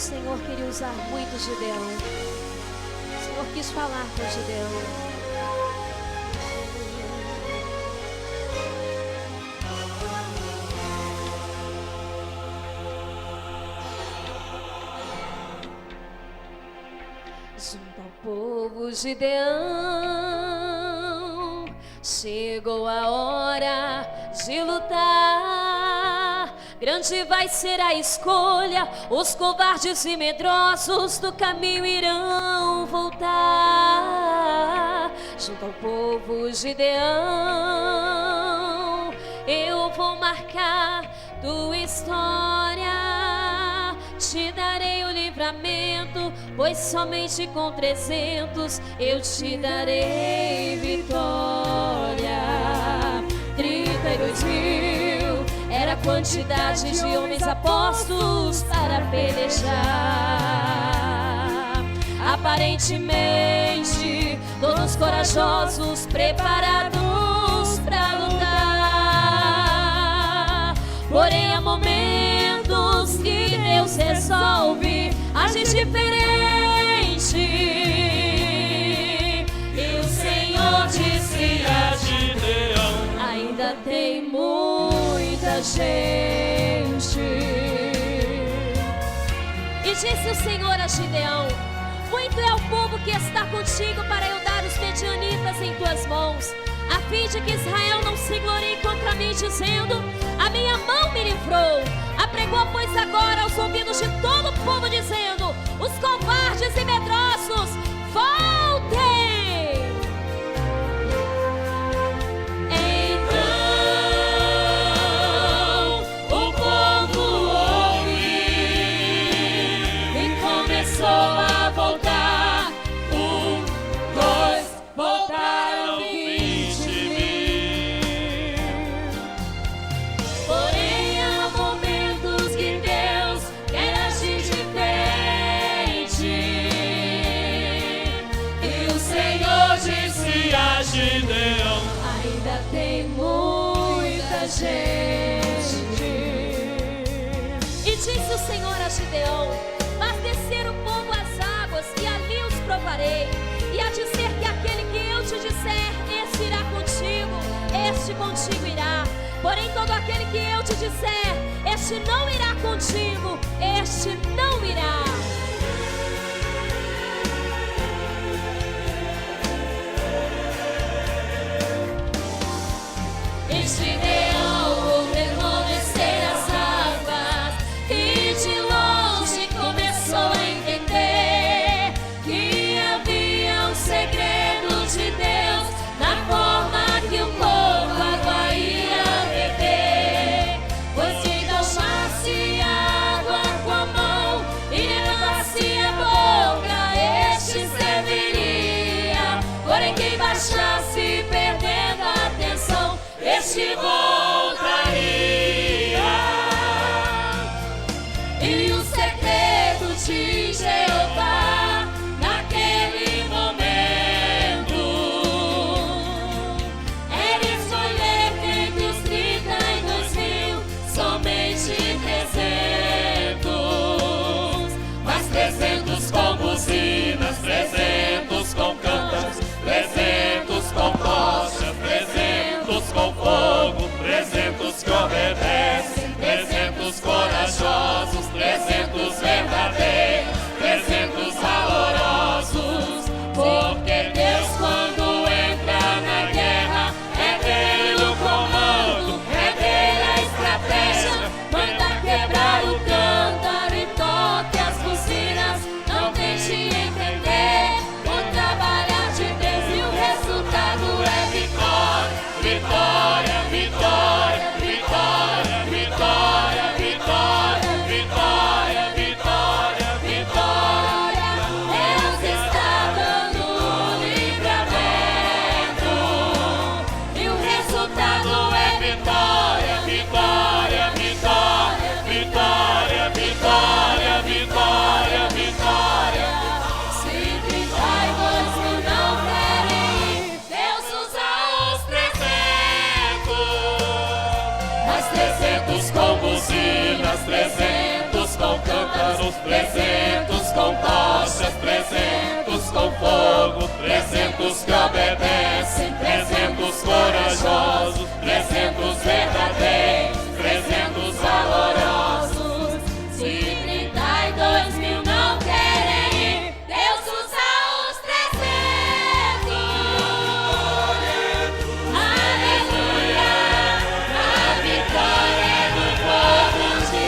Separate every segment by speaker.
Speaker 1: Senhor queria usar muito Gideão. O Senhor quis falar com Gideão. Junto ao povo Gideão, chegou a hora de lutar. Grande vai ser a escolha, os covardes e medrosos do caminho irão voltar. Junto ao povo Gideão, eu vou marcar tua história. Te darei o livramento, pois somente com 300 eu te darei vitória. 32.000 era a quantidade de homens apostos para pelejar. Aparentemente, todos corajosos, preparados para lutar. Porém, há momentos que Deus resolve agir diferente. E o Senhor disse a Gideão: ainda tem muita gente. E disse o Senhor a Gideão: muito é o povo que está contigo para eu dar os medianitas em tuas mãos, a fim de que Israel não se glorie contra mim, dizendo: a minha mão me livrou. Apregou, pois, agora aos ouvidos de todo o povo, dizendo: os covardes e medrosos, voltem! Então o povo ouviu e começou a voltar. 1, 2, voltaram 20.000. Porém, há momentos que Deus quer agir diferente. E o Senhor disse a Gideão: ainda tem muita gente. E disse o Senhor a Gideão: faz descer o povo às águas, e ali os provarei. E a dizer que aquele que eu te disser, este irá contigo, este contigo irá. Porém, todo aquele que eu te disser, este não irá contigo, este não irá. E Gideão ordenou descer as águas, e de longe começou a entender que havia um segredo de Deus na forma que o povo água ia beber. Pois quem tomasse água com a mão e levasse a boca, este serviria. Porém, quem baixasse perdendo a atenção, este voltaria. E o segredo de Jeová naquele momento era escolher entre os 32.000 somente 300. Mas 300 com buzinas, 300 com cantas, 300 com tochas, 300 com fogo,
Speaker 2: 300 com tochas, 300 com fogo, 300 que obedecem, 300 corajosos, 300 verdadeiros, 300 valorosos. Se 32 mil não querem ir, Deus usa os 300. Aleluia, a vitória é do povo de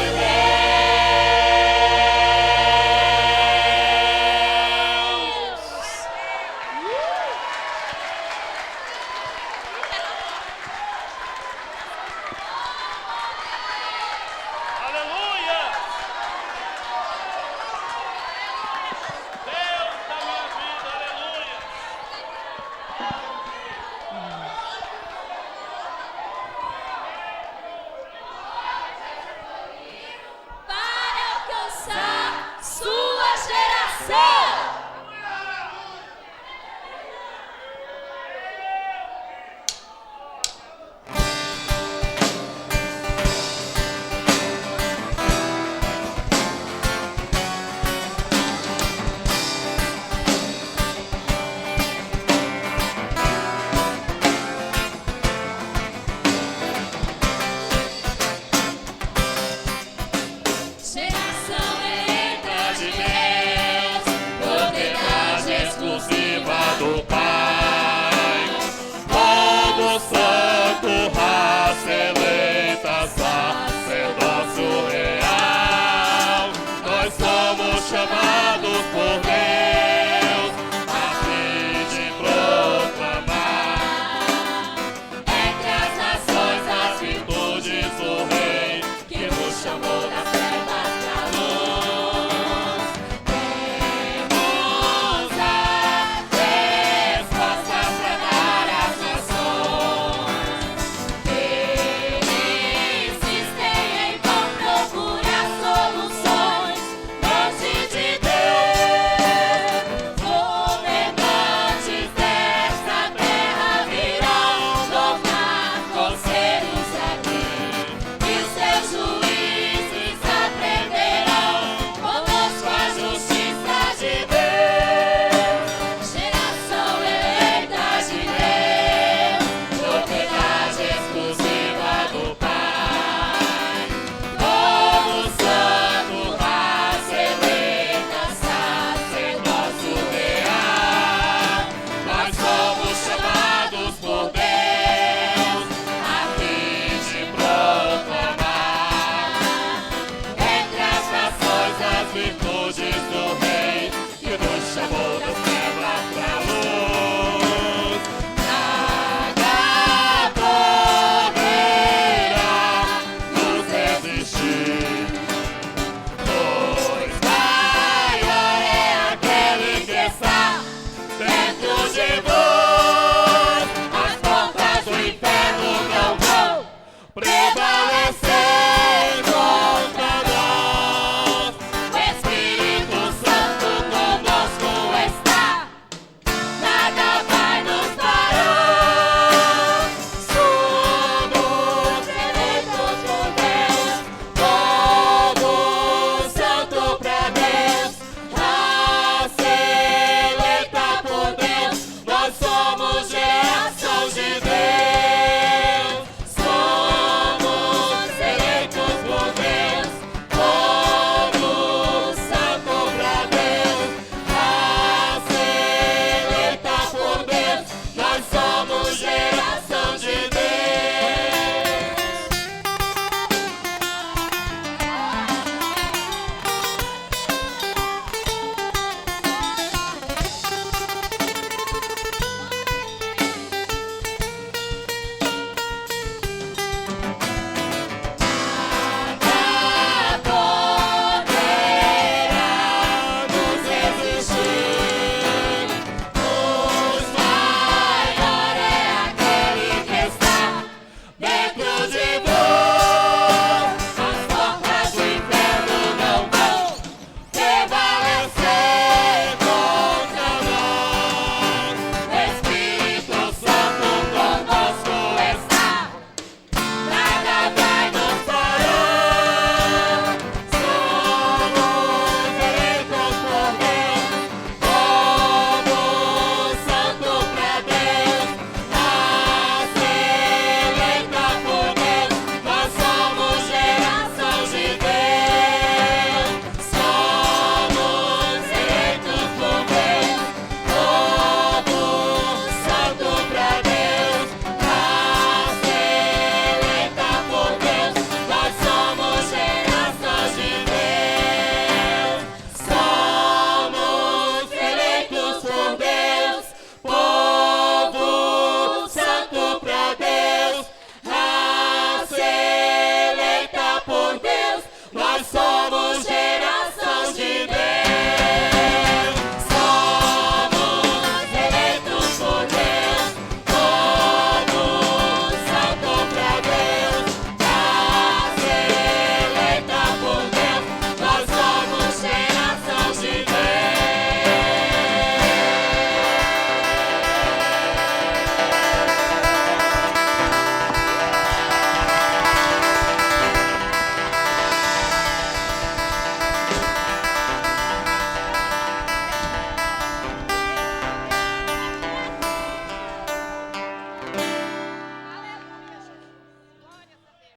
Speaker 3: Aleluia! Deus da minha vida, aleluia!
Speaker 1: para alcançar sua geração.